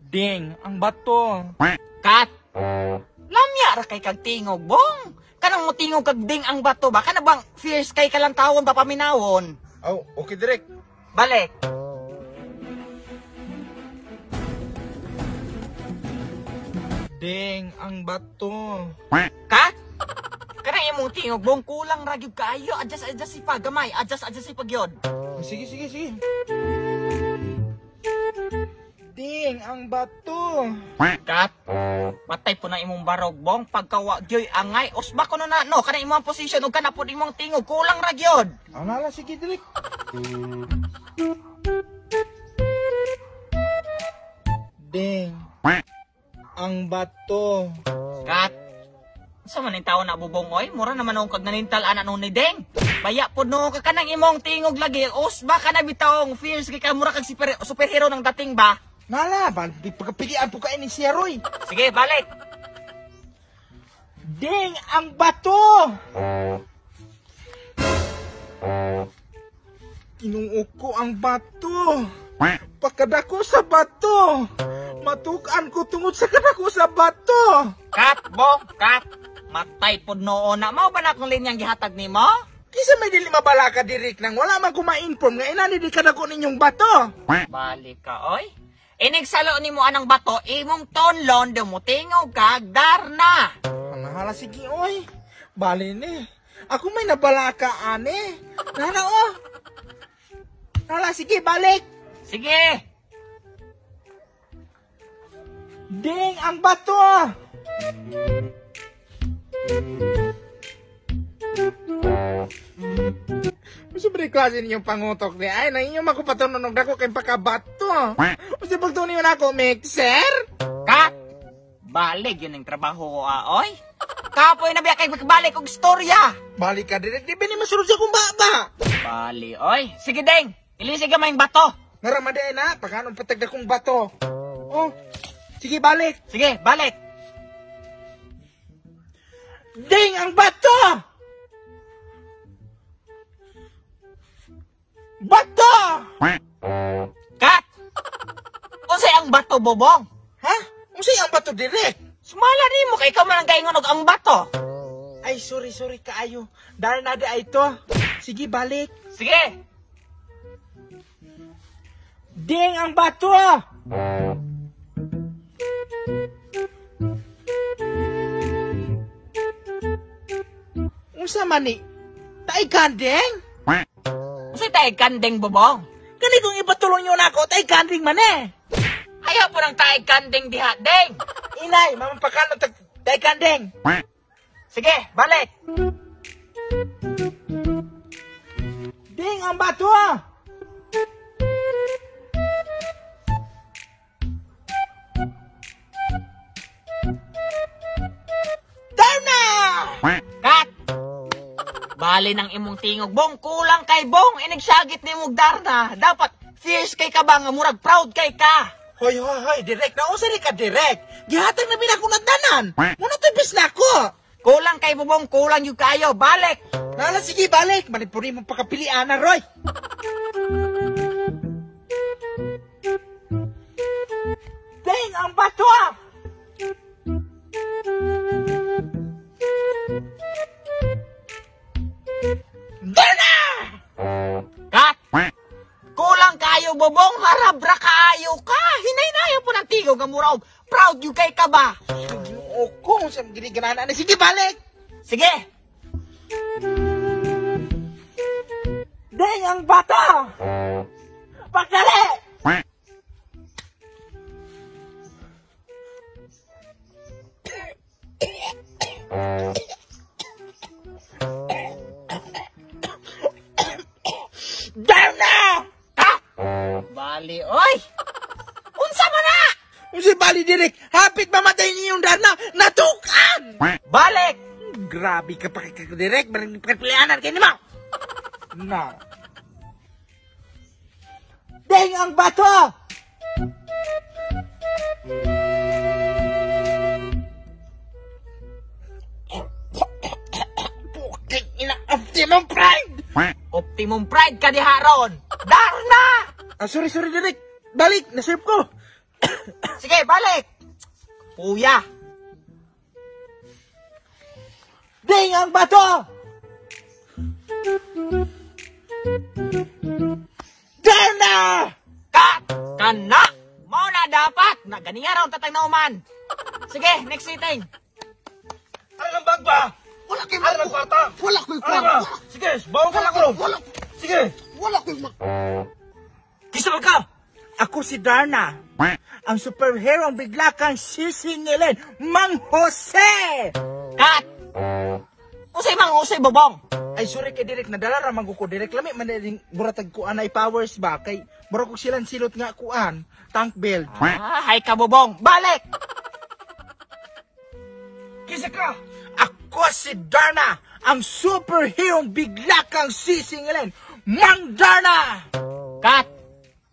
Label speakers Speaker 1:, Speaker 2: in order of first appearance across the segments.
Speaker 1: Ding, ang bato.
Speaker 2: Kat, lamya ra kay kag tingog, bong. Kanang mo tingog kag ding ang bato ba? Kana bang fierce kay kalang tawon papaminawon?
Speaker 3: Oh, okay direk.
Speaker 2: Balik.
Speaker 1: Ding, ang bato.
Speaker 2: Kat? Kanang imong tingog, bong kulang ra gyud kaayo. Adjust si pagamay, adjust si pagyod.
Speaker 1: Sige. Ding, ang bato.
Speaker 2: Kat, matay po na imong barog, bong. Pagkawa gyoy angay, usba ko na no. Kanang imong position, ug kana po imong tingog, kulang ra gyud.
Speaker 1: Ang nala, sige direk. Ding, ang bato.
Speaker 2: Kat, sa man tao na bubong oy, mura naman ang kag nanintal ana no ni Deng. Baya po no ka kanang imong tingog lagi, usba ka na bitawong fierce kay ka mura kag superhero ng dating ba.
Speaker 1: Nala, pagpilian po ka ni siya, Roy.
Speaker 2: Sige, balik.
Speaker 1: Ding, ang bato. Kinuo ko ang bato. Pagkadako sa bato. Matukan ko tungod sa kadako sa bato.
Speaker 2: Kat, bong, kat. Matay po noon na. Mao ba na akong linyang gihatag ni mo?
Speaker 1: Kisa may dili mabala ka dirik nang wala man ko ma-inform nga inani di kadako ninyong bato.
Speaker 2: Balik ka, oy. Inigsalo ni mo anang bato, imong tonlon, dumutingog ka, darna.
Speaker 1: Hala, sige, oy. Bali ni. Ako may nabala ka, ane. Nana, oh. Hala, sige, balik.
Speaker 2: Sige.
Speaker 1: Ding, ang bato. Sobre klase ninyong pangutok ni ay na inyong makupatunog ako kay pakabato. Kasi pagtuniyon ako, mixer?
Speaker 2: Kat, balik yun ang trabaho ko, oy. Kapoy na biya kay magbalik og storya.
Speaker 1: Balik ka direct, di ba ni masunod sa kong baba?
Speaker 2: Bali, oy. Sige, Deng. Ilisig ka mayong bato.
Speaker 1: Naramaday na, pagkanong patagda kong bato. Oh, sige, balik.
Speaker 2: Sige, balik.
Speaker 1: Ding, ang bato! Bato!
Speaker 2: Kat! Unsay ang bato, bobong?
Speaker 1: Ha? Unsay ang bato direct?
Speaker 2: Sumala ni mo kay ka man ang kaingonog ang bato.
Speaker 1: Ay, sorry kaayo. Dahil na da ito. Sige, balik.
Speaker 2: Sige.
Speaker 1: Ding, ang bato! Unsa man ni? Tay kandeng?
Speaker 2: Unsay tay kandeng, bobong?
Speaker 1: Kani kung ipatulong nyo na ako, tay kandeng man eh.
Speaker 2: Ayaw po ng tay kandeng diha, Deng.
Speaker 1: Inay, mamapakano tay kandeng.
Speaker 2: Sige, balik.
Speaker 1: Ding, ang bato! Darna!
Speaker 2: Kat! Bali ng imong tingog, bong. Kulang kay bong. Inigsagit ni mong darna. Dapat fierce kay ka ba nga murag proud kay ka.
Speaker 1: Hoy, direct na usa ka direct. Gihatag na bin ako nagdanan. Muna tibis na ako.
Speaker 2: Kulang kay bubong, kulang yung kayo. Balik!
Speaker 1: Nala, sige, balik. Manipuri mo pakapilian na, Roy. Ding, ang bato! Darna!
Speaker 2: Kat! Kulang kayo, bubong. Harabra kaayo ka. Hinay-nayo po ng tigo nga muraw. Proud yung kay ka ba?
Speaker 1: O kung sa giniganahan na, sige, balik!
Speaker 2: Sige!
Speaker 1: Ding, ang bata! Pagdali! Down na!
Speaker 2: Ha? Bali, oy! Unsa man na?
Speaker 1: Si Bali direk, hapit mamatay niyong dana, natukan!
Speaker 2: Balik!
Speaker 1: Grabe ka pa kay direk, maring pagpilianan kay ni mo. Na. Ding, ang bato! Puking ina, Optimum Pride!
Speaker 2: Optimum Pride ka diha ron! Darna!
Speaker 1: Sorry direk, balik, nasip ko.
Speaker 2: Sige, Sige, balik! Kuya!
Speaker 1: Ding ang bato! Darna!
Speaker 2: Cut! Kana! Mao na dapat! Na ganiya raw tatang nauman. Sige, next sitting.
Speaker 1: Ano ang bag ba?
Speaker 3: Wala kay
Speaker 1: Ano ang kwarta?
Speaker 3: Wala ko'y
Speaker 1: Ano ba? Sige, bawang ka lang ko.
Speaker 3: Wala.
Speaker 1: Sige.
Speaker 3: Wala ko'y
Speaker 1: Kisal ka! Ako si Darna. Ang superhero ang bigla kang sisingilin. Mang Jose!
Speaker 2: Cut! Usay mang usay bobong.
Speaker 1: Ay, sorry kay Direk. Nadala ramang ko Direk. Lami manaling buratag ko anay powers ba? Kay mura ko silang silot nga kuan. Tank belt.
Speaker 2: Hay ka bobong. Balik!
Speaker 1: Kisa ka! Ako si Darna. Ang superhero ang bigla kang sisingilin. Mang Darna!
Speaker 2: Cut!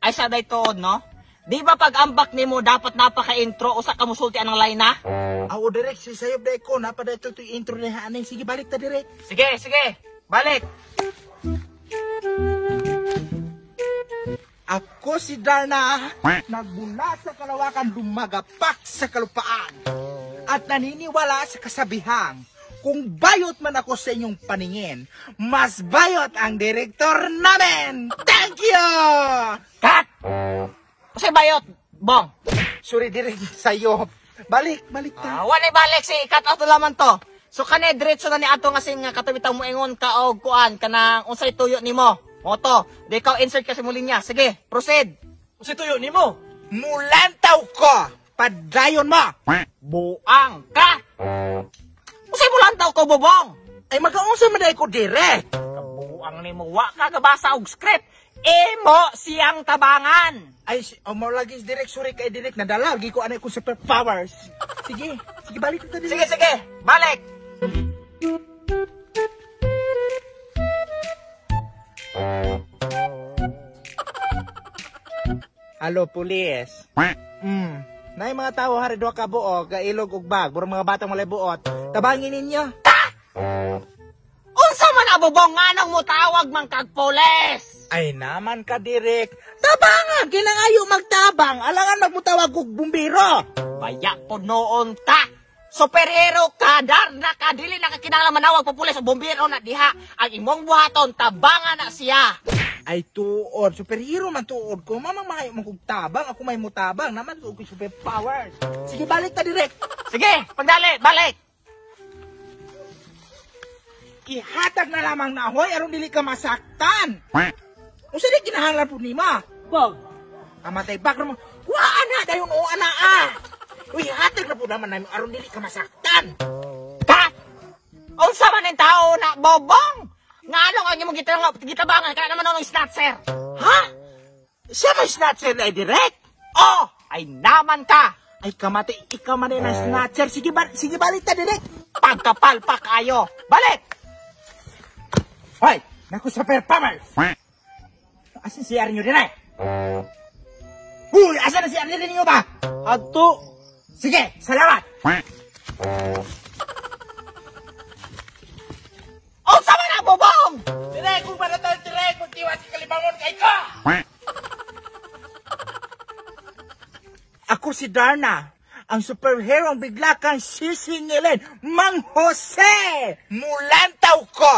Speaker 2: Ay sa day tuod, no? Di ba pag ambak nimo dapat napaka-intro o sa kamusulti anong line na?
Speaker 1: Ako Direk, si sayop day ko. Napada ito intro na hanay. Sige, balik ta Direk.
Speaker 2: Sige, sige. Balik.
Speaker 1: Ako si Darna, nagbula sa kalawakan, dumagapak sa kalupaan, at naniniwala sa kasabihang, kung bayot man ako sa inyong paningin, mas bayot ang direktor namin! Thank you!
Speaker 2: Cut! Usay bayot, bong.
Speaker 1: Sorry, Direk, sa'yo. Balik ta.
Speaker 2: Wala balik si cut out naman to. So kani diretso na ni ato nga sing katawitang mo ingon ka og kuan kanang unsay tuyo nimo. Moto, di ka insert kasi mo linya. Sige, proceed.
Speaker 1: Kasi tuyo ni mo. Mulantaw ko! Padayon mo!
Speaker 2: Buang ka. Usay mo lang daw ko bobong.
Speaker 1: Ay, mag-aunsa man ko, Direk.
Speaker 2: Buang nimo wa ka gabasa og script. Imo siyang tabangan.
Speaker 1: Ay, mo lagi Direk, sorry kay Direk, nadalagi ko anay ko superpowers. Sige, balik ta Direk.
Speaker 2: Sige, sige. Balik.
Speaker 1: Hello, pulis. Nay mga tao hari duha ka buok, gailog ug bag, burong mga batang walay buot. Tabangin ninyo.
Speaker 2: Unsa man abobong nganong mo tawag man kag pulis?
Speaker 1: Ay naman ka, Direk. Tabangan, kinangayo magtabang. Alangan magmutawag og bumbiro.
Speaker 2: Baya po noon ka. Superhero ka, Darna ka, dili na ka kinahanglan manawag po pulis o bombero na diha. Ang imong buhaton, tabangan na siya.
Speaker 1: Ay tuod, superhero man tuod ko. Mamang mahay mo kog tabang, ako may mutabang. Naman ko superpowers. Sige, balik ta, Direk.
Speaker 2: Sige, pagdali, balik.
Speaker 1: Ihatag na lamang na ahoy, aron dili ka masaktan. Usa di kinahanglan po nima.
Speaker 2: Bog.
Speaker 1: Amatay bak mo. Wa ana dayon o ana ah. Uy, hatag na po naman namin aron dili ka masaktan.
Speaker 2: Kat! Unsa man ang tao na bobong? Nga ano ang imong gitabangan kaya naman nung snatcher?
Speaker 1: Ha? Siya may snatcher na direct?
Speaker 2: Oh! Ay naman ka!
Speaker 1: Ay kamati, ikaw man na snatcher. Sige balik ta direct.
Speaker 2: Pagkapalpak kayo. Balik!
Speaker 1: Hoy, naku superpowers. Asan si Arnyo din ay? Uy, asan na si Arnyo din ba? Ato. Sige, salamat.
Speaker 2: Oh, sama na, bobong!
Speaker 1: Direk, kung ba na tayo direk, magtiwas si Kalibangon kay ka! Ako si Darna, ang superhero ang bigla kang sisingilin, Mang Jose! Mulantaw ko!